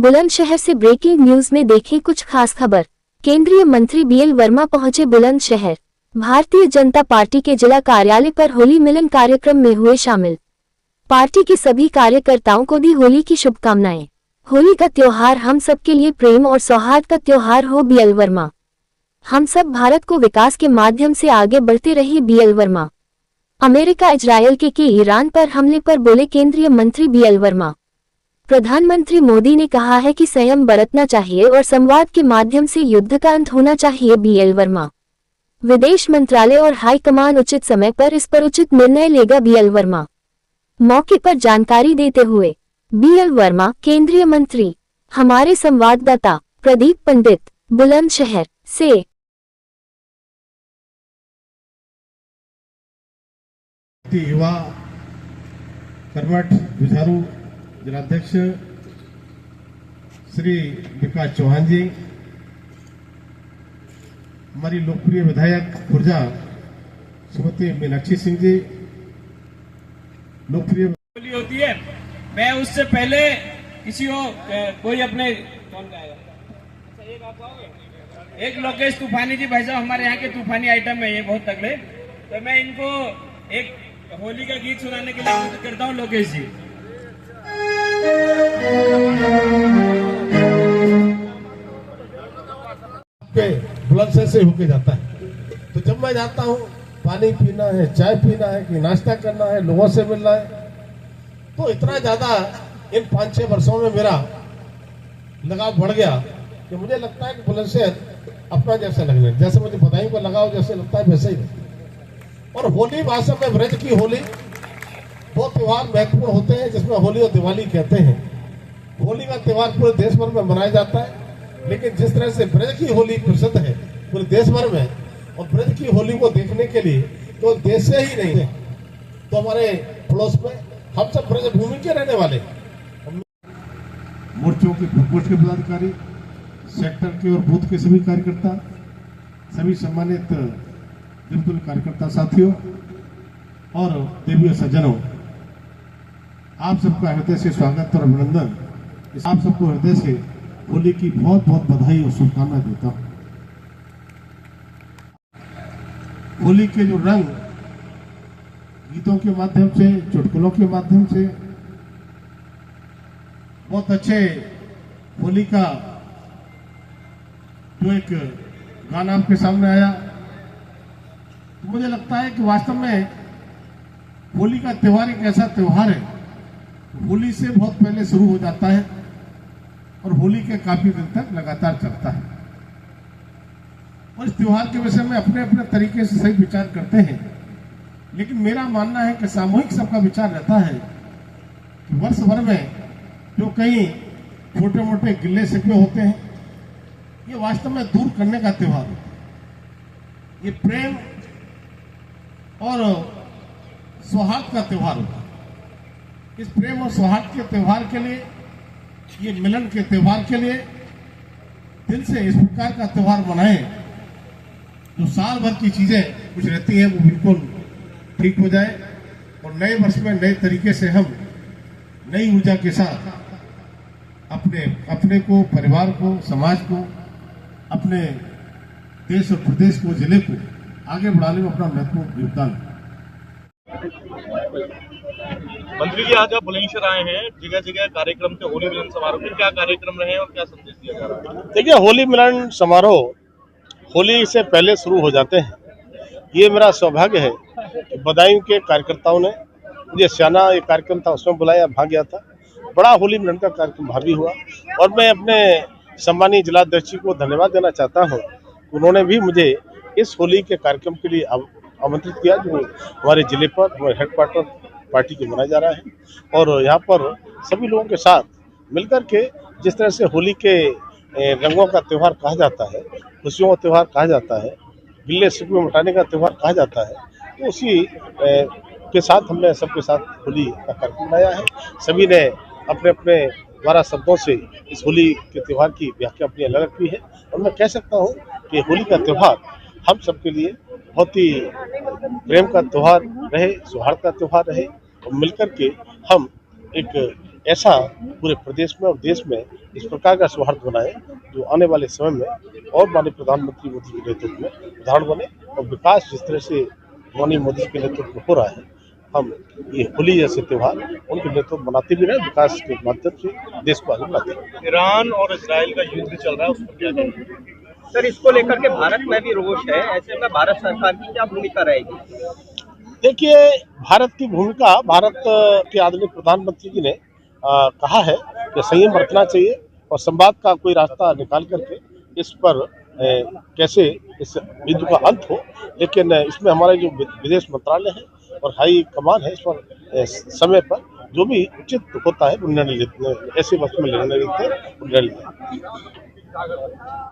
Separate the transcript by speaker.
Speaker 1: बुलंदशहर से breaking news में देखें कुछ खास खबर। केंद्रीय मंत्री बीएल वर्मा पहुंचे बुलंदशहर। भारतीय जनता पार्टी के जिला कार्यालय पर होली मिलन कार्यक्रम में हुए शामिल। पार्टी के सभी कार्यकर्ताओं को दी होली की शुभकामनाएं। होली का त्योहार हम सब के लिए प्रेम और सौहार्द का त्योहार हो। बीएल वर्मा। हम सब भारत को विकास के माध्यम से आगे बढ़ते रहिए। बीएल वर्मा। अमेरिका इजरायल के ईरान पर हमले पर बोले केंद्रीय मंत्री बीएल वर्मा। प्रधानमंत्री मोदी ने कहा है कि संयम बरतना चाहिए और संवाद के माध्यम से युद्ध का अंत होना चाहिए। बीएल वर्मा। विदेश मंत्रालय और हाई कमान उचित समय पर इस पर उचित निर्णय लेगा। बीएल वर्मा। मौके पर जानकारी देते हुए बीएल वर्मा, केंद्रीय मंत्री। हमारे संवाददाता प्रदीप पंडित, बुलंदशहर से।
Speaker 2: युवा कर्मठ जुझारू जिलाध्यक्ष श्री विकास चौहान जी, हमारी लोकप्रिय विधायक खुर्जा श्रीमती मीनाक्षी सिंह जी, लोकप्रिय
Speaker 3: होली होती है। मैं उससे पहले किसी को कोई अपने कौन गाएगा? अच्छा, एक आप गाओगे? एक लोकेश तूफानी जी, भाई साहब हमारे यहाँ के तूफानी आइटम है ये, बहुत तगड़े। तो मैं इनको एक होली का गीत सुनाने के लिए अनुरोध करता हूँ। लोकेश जी।
Speaker 2: बुलंदशहर से होके जाता है, तो जब मैं जाता हूँ पानी पीना है, चाय पीना है कि नाश्ता करना है, लोगों से मिलना है, तो इतना ज्यादा इन 5-6 वर्षों में मेरा लगाव बढ़ गया कि मुझे लगता है कि बुलंदशहर अपना जैसा लगने, जैसे मुझे बधाई को लगाव जैसे लगता है वैसे ही। और होली वास्तव में ब्रज की होली, दो त्योहार महत्वपूर्ण होते हैं जिसमें होली और दिवाली कहते हैं। होली का त्योहार पूरे देश भर में मनाया जाता है, लेकिन जिस तरह से ब्रज की होली प्रसिद्ध है पूरे देश भर में, और ब्रज की होली को देखने के लिए तो देश से ही नहीं है, तो हमारे पड़ोस में हम सब ब्रज भूमि के रहने वाले मोर्चों के प्रकोष्ठ के पदाधिकारी, सेक्टर के और बूथ के सभी कार्यकर्ता, सभी सम्मानित बिल्कुल कार्यकर्ता साथियों और देवी सज्जनों, आप सबका हृदय से स्वागत और अभिनंदन। आप सबको हृदय से होली की बहुत बहुत बधाई और शुभकामनाएं देता हूं। होली के जो रंग गीतों के माध्यम से, चुटकुलों के माध्यम से, बहुत अच्छे होली का जो एक गाना आपके सामने आया, तो मुझे लगता है कि वास्तव में होली का त्योहार एक ऐसा त्योहार है, होली से बहुत पहले शुरू हो जाता है और होली के काफी दिन तक लगातार चलता है। और इस त्योहार के विषय में अपने अपने तरीके से सही विचार करते हैं, लेकिन मेरा मानना है कि सामूहिक सबका विचार रहता है कि वर्ष भर में जो कई छोटे मोटे गिल्ले शिकवे होते हैं, ये वास्तव में दूर करने का त्योहार है। ये प्रेम और सौहार्द का त्योहार होता है। इस प्रेम और सौहार्द के त्योहार के लिए, ये मिलन के त्योहार के लिए दिल से इस प्रकार का त्योहार मनाएं, जो साल भर की चीजें कुछ रहती हैं वो बिल्कुल ठीक हो जाए, और नए वर्ष में नए तरीके से हम नई ऊर्जा के साथ अपने को, परिवार को, समाज को, अपने देश और प्रदेश को, जिले को आगे बढ़ाने में अपना महत्वपूर्ण योगदान।
Speaker 4: मंत्री जी, आज आप बुलंदशहर आए हैं, जगह जगह कार्यक्रम थे होली मिलन समारोह के, क्या कार्यक्रम रहे और क्या संदेश दिया जा रहा है?
Speaker 5: देखिए, होली मिलन समारोह होली से पहले शुरू हो जाते हैं। ये मेरा सौभाग्य है कि बदायूं के कार्यकर्ताओं ने मुझे सियाना एक कार्यक्रम था उसमें बुलाया, भाग गया था। बड़ा होली मिलन का कार्यक्रम भावी हुआ, और मैं अपने सम्मानीय जिलाध्यक्ष जी को धन्यवाद देना चाहता हूँ। उन्होंने भी मुझे इस होली के कार्यक्रम के लिए आमंत्रित किया, जो हमारे जिले पर, हमारे हेडक्वार्टर पार्टी के मनाया जा रहा है, और यहाँ पर सभी लोगों के साथ मिलकर के जिस तरह से होली के रंगों का त्यौहार कहा जाता है, खुशियों का त्यौहार कहा जाता है, गिल्ले शिकवे मिटाने का त्यौहार कहा जाता है, तो उसी के साथ हमने सबके साथ होली का कार्यक्रम बनाया है। सभी ने अपने अपने द्वारा शब्दों से इस होली के त्यौहार की व्याख्या अपनी अलग की है, और मैं कह सकता हूँ कि होली का त्यौहार हम सबके लिए बहुत ही प्रेम का त्यौहार रहे, सौहार्द का त्यौहार रहे, और मिलकर के हम एक ऐसा पूरे प्रदेश में और देश में इस प्रकार का सौहार्द बनाए जो आने वाले समय में और माननीय प्रधानमंत्री मोदी के नेतृत्व में उदाहरण बने और विकास जिस तरह से माननीय मोदी के नेतृत्व में हो रहा है, हम ये होली जैसे त्योहार उनके नेतृत्व बनाते भी रहे, विकास के माध्यम से देश को आगे बढ़ाते रहे।
Speaker 4: ईरान और इजराइल का युद्ध चल रहा है, उस पर क्या कहेंगे?
Speaker 6: सर, इसको लेकर के भारत में भी रोष है, ऐसे में भारत सरकार की क्या भूमिका रहेगी?
Speaker 5: देखिए, भारत की भूमिका, भारत के आदरणीय प्रधानमंत्री जी ने कहा है कि संयम बरतना चाहिए और संवाद का कोई रास्ता निकाल करके इस पर कैसे इस युद्ध का अंत हो, लेकिन इसमें हमारा जो विदेश मंत्रालय है और हाई कमान है इस पर समय पर जो भी उचित होता है वो निर्णय लेते हैं, ऐसे वक्त में निर्णय लेते हैं।